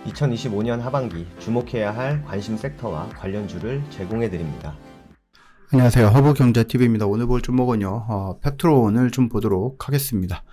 2025년 하반기 주목해야 할 관심 섹터와 관련주를 제공해 드립니다. 안녕하세요. 허브경제TV입니다. 오늘 볼 종목은요, 페트론을 좀 보도록 하겠습니다.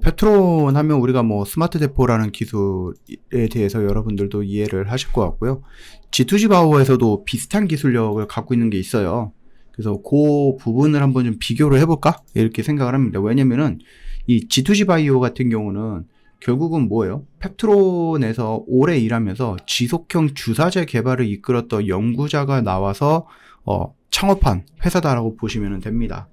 페트론 하면 우리가 스마트 데포라는 기술에 대해서 여러분들도 이해를 하실 것 같고요. G2G 바이오에서도 비슷한 기술력을 갖고 있는 게 있어요. 그래서 그 부분을 한번 좀 비교를 해볼까? 이렇게 생각을 합니다. 왜냐면은 이 G2G 바이오 같은 경우는 결국은 뭐예요? 페트론에서 오래 일하면서 지속형 주사제 개발을 이끌었던 연구자가 나와서 창업한 회사다라고 보시면 됩니다.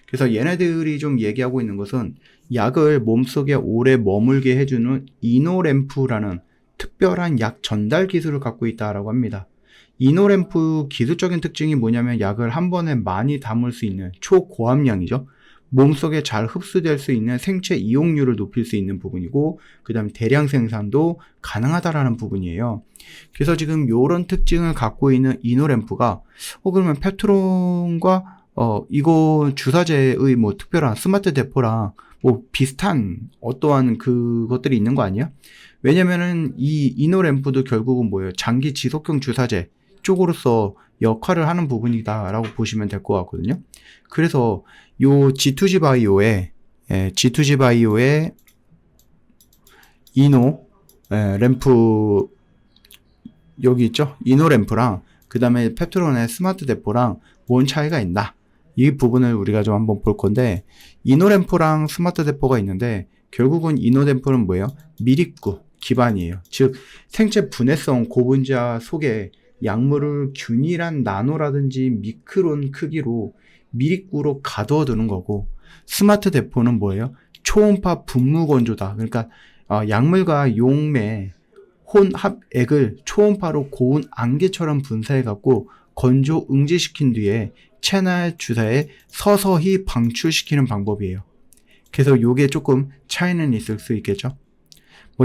그래서 얘네들이 좀 얘기하고 있는 것은 약을 몸속에 오래 머물게 해주는 이노램프라는 특별한 약 전달 기술을 갖고 있다라고 합니다. 이노램프 기술적인 특징이 뭐냐면 약을 한 번에 많이 담을 수 있는 초고함량이죠. 몸속에 잘 흡수될 수 있는 생체 이용률을 높일 수 있는 부분이고, 그 다음에 대량 생산도 가능하다라는 부분이에요. 그래서 지금 이런 특징을 갖고 있는 이노램프가 그러면 페트론과 이거 주사제의 특별한 스마트 데포랑 비슷한 어떠한 그것들이 있는 거 아니야? 왜냐면은 이 이노램프도 결국은 뭐예요? 장기 지속형 주사제 쪽으로서 역할을 하는 부분이다라고 보시면 될 것 같거든요. 그래서 요 G2G 바이오의 이노 램프 여기 있죠? 이노 램프랑 그 다음에 페트론의 스마트 데포랑 뭔 차이가 있나? 이 부분을 우리가 좀 한번 볼 건데, 이노 램프랑 스마트 데포가 있는데 결국은 이노 램프는 뭐예요? 밀입구 기반이에요. 즉 생체 분해성 고분자 속에 약물을 균일한 나노라든지 미크론 크기로 밀입구로 가두어 두는 거고, 스마트 데포는 뭐예요? 초음파 분무 건조다. 그러니까 약물과 용매 혼합액을 초음파로 고운 안개처럼 분사해 갖고 건조 응지시킨 뒤에 체내 주사에 서서히 방출시키는 방법이에요. 그래서 요게 조금 차이는 있을 수 있겠죠.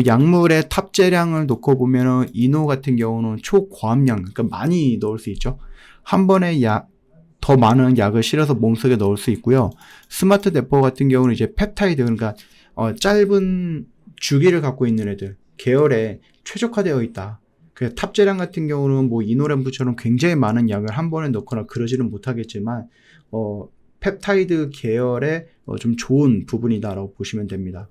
약물의 탑재량을 놓고 보면은 이노 같은 경우는 초고함량, 그러니까 많이 넣을 수 있죠. 한 번에 더 많은 약을 실어서 몸속에 넣을 수 있고요. 스마트 데포 같은 경우는 이제 펩타이드, 그러니까 짧은 주기를 갖고 있는 애들 계열에 최적화되어 있다. 그 탑재량 같은 경우는 이노램프처럼 굉장히 많은 약을 한 번에 넣거나 그러지는 못하겠지만 펩타이드 계열의 좀 좋은 부분이다라고 보시면 됩니다.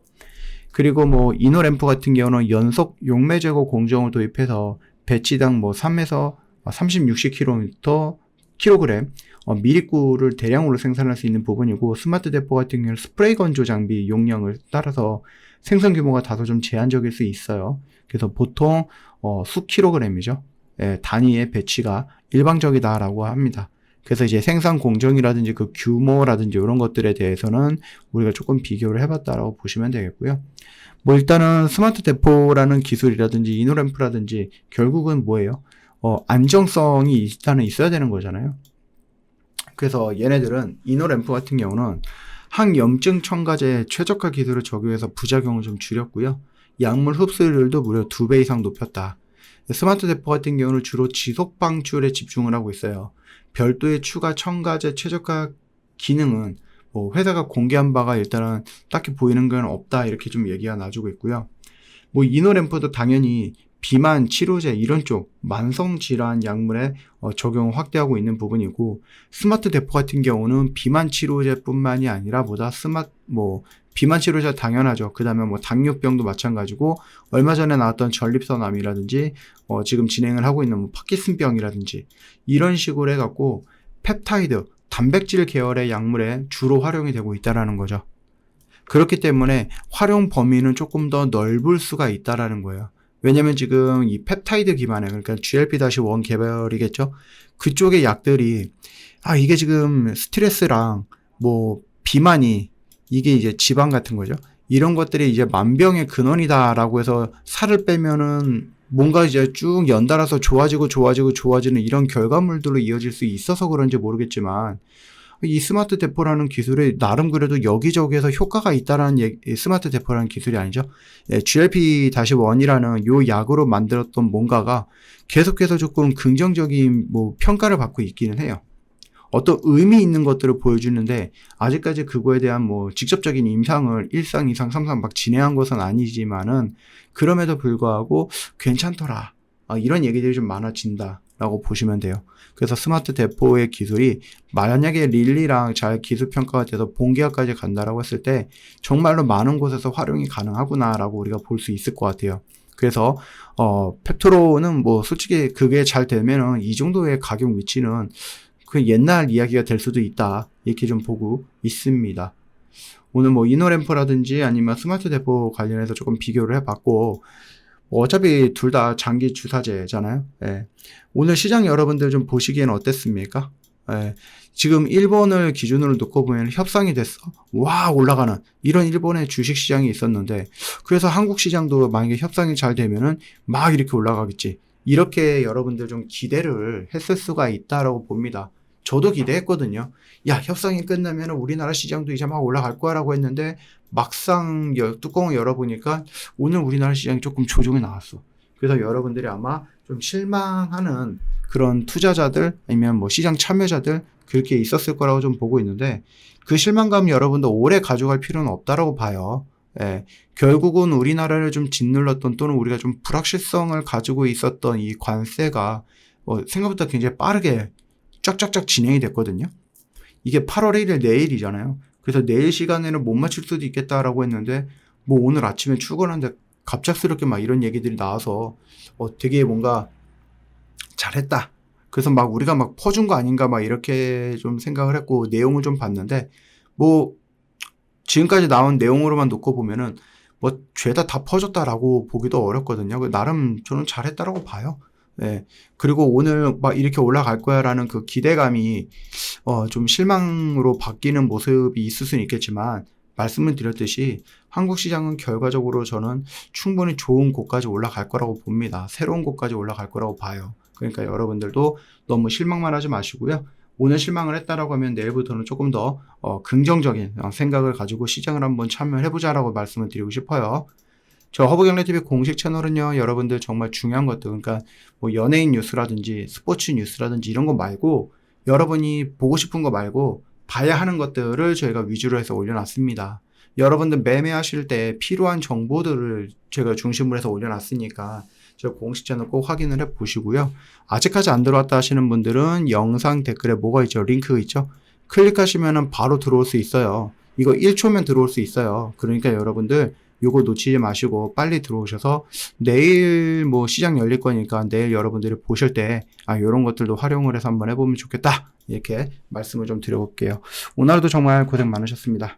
그리고 이노램프 같은 경우는 연속 용매 제거 공정을 도입해서 배치당 3에서 36kg 밀입구를 대량으로 생산할 수 있는 부분이고, 스마트 데포 같은 경우는 스프레이 건조 장비 용량을 따라서 생산 규모가 다소 좀 제한적일 수 있어요. 그래서 보통 수 킬로그램이죠. 단위의 배치가 일방적이다라고 합니다. 그래서 이제 생산 공정이라든지 그 규모라든지 이런 것들에 대해서는 우리가 조금 비교를 해봤다라고 보시면 되겠고요. 일단은 스마트 데포라는 기술이라든지 이노램프라든지 결국은 뭐예요? 안정성이 일단은 있어야 되는 거잖아요. 그래서 얘네들은 이노램프 같은 경우는 항염증 첨가제 최적화 기술을 적용해서 부작용을 좀 줄였고요. 약물 흡수율도 무려 2배 이상 높였다. 스마트 데포 같은 경우는 주로 지속 방출에 집중을 하고 있어요. 별도의 추가 첨가제 최적화 기능은 회사가 공개한 바가 일단은 딱히 보이는 건 없다, 이렇게 좀 얘기가 나주고 있고요. 이노램프도 당연히 비만 치료제 이런 쪽 만성 질환 약물에 적용을 확대하고 있는 부분이고, 스마트 데포 같은 경우는 비만 치료제뿐만이 아니라 비만 치료제 당연하죠. 그 다음에 당뇨병도 마찬가지고, 얼마 전에 나왔던 전립선암이라든지 지금 진행을 하고 있는 파킨슨병이라든지 이런 식으로 해갖고 펩타이드 단백질 계열의 약물에 주로 활용이 되고 있다라는 거죠. 그렇기 때문에 활용 범위는 조금 더 넓을 수가 있다라는 거예요. 왜냐면 지금 이 펩타이드 기반의, 그러니까 GLP-1 개발이겠죠? 그쪽의 약들이 이게 지금 스트레스랑 비만이, 이게 이제 지방 같은 거죠. 이런 것들이 이제 만병의 근원이다라고 해서 살을 빼면은 뭔가 이제 쭉 연달아서 좋아지는 이런 결과물들로 이어질 수 있어서 그런지 모르겠지만, 이 스마트 데포라는 기술이 나름 그래도 여기저기에서 효과가 있다라는 스마트 데포라는 기술이 아니죠. GLP-1이라는 요 약으로 만들었던 뭔가가 계속해서 조금 긍정적인 평가를 받고 있기는 해요. 어떤 의미 있는 것들을 보여주는데 아직까지 그거에 대한 뭐 직접적인 임상을 1상, 2상, 3상 막 진행한 것은 아니지만은 그럼에도 불구하고 괜찮더라. 이런 얘기들이 좀 많아진다라고 보시면 돼요. 그래서 스마트 대포의 기술이 만약에 릴리랑 잘 기술 평가가 돼서 본계화까지 간다라고 했을 때 정말로 많은 곳에서 활용이 가능하구나라고 우리가 볼 수 있을 것 같아요. 그래서 팩토로는 뭐 솔직히 그게 잘 되면은 이 정도의 가격 위치는 그 옛날 이야기가 될 수도 있다. 이렇게 좀 보고 있습니다. 오늘 뭐 이노램프라든지 아니면 스마트 대포 관련해서 조금 비교를 해봤고, 어차피 둘 다 장기 주사제잖아요. 예. 오늘 시장 여러분들 좀 보시기에는 어땠습니까? 예. 지금 일본을 기준으로 놓고 보면 협상이 됐어. 와, 올라가는 이런 일본의 주식 시장이 있었는데, 그래서 한국 시장도 만약에 협상이 잘 되면은 막 이렇게 올라가겠지. 이렇게 여러분들 좀 기대를 했을 수가 있다라고 봅니다. 저도 기대했거든요. 야, 협상이 끝나면 우리나라 시장도 이제 막 올라갈 거라고 했는데 막상 뚜껑을 열어보니까 오늘 우리나라 시장이 조금 조정이 나왔어. 그래서 여러분들이 아마 좀 실망하는 그런 투자자들 아니면 뭐 시장 참여자들 그렇게 있었을 거라고 좀 보고 있는데 그 실망감 여러분도 오래 가져갈 필요는 없다라고 봐요. 예, 결국은 우리나라를 좀 짓눌렀던 또는 우리가 좀 불확실성을 가지고 있었던 이 관세가 생각보다 굉장히 빠르게 쫙쫙쫙 진행이 됐거든요. 이게 8월 1일 내일이잖아요. 그래서 내일 시간에는 못 맞출 수도 있겠다라고 했는데 뭐 오늘 아침에 출근하는데 갑작스럽게 막 이런 얘기들이 나와서 되게 뭔가 잘했다. 그래서 막 우리가 막 퍼준 거 아닌가 막 이렇게 좀 생각을 했고 내용을 좀 봤는데 뭐 지금까지 나온 내용으로만 놓고 보면은 뭐 죄다 다 퍼졌다라고 보기도 어렵거든요. 나름 저는 잘했다라고 봐요. 네. 그리고 오늘 막 이렇게 올라갈 거야라는 그 기대감이 좀 실망으로 바뀌는 모습이 있을 수는 있겠지만 말씀을 드렸듯이 한국 시장은 결과적으로 저는 충분히 좋은 곳까지 올라갈 거라고 봅니다. 새로운 곳까지 올라갈 거라고 봐요. 그러니까 여러분들도 너무 실망만 하지 마시고요. 오늘 실망을 했다라고 하면 내일부터는 조금 더 긍정적인 생각을 가지고 시장을 한번 참여해보자라고 말씀을 드리고 싶어요. 저 허브경제TV 공식 채널은요, 여러분들 정말 중요한 것들, 그러니까 뭐 연예인 뉴스라든지 스포츠 뉴스라든지 이런 거 말고 여러분이 보고 싶은 거 말고 봐야 하는 것들을 저희가 위주로 해서 올려놨습니다. 여러분들 매매하실 때 필요한 정보들을 제가 중심으로 해서 올려놨으니까 저 공식 채널 꼭 확인을 해 보시고요. 아직까지 안 들어왔다 하시는 분들은 영상 댓글에 뭐가 있죠? 링크 있죠? 클릭하시면 바로 들어올 수 있어요. 이거 1초면 들어올 수 있어요. 그러니까 여러분들 요거 놓치지 마시고 빨리 들어오셔서 내일 뭐 시장 열릴 거니까 내일 여러분들이 보실 때 요런 것들도 활용을 해서 한번 해보면 좋겠다. 이렇게 말씀을 좀 드려볼게요. 오늘도 정말 고생 많으셨습니다.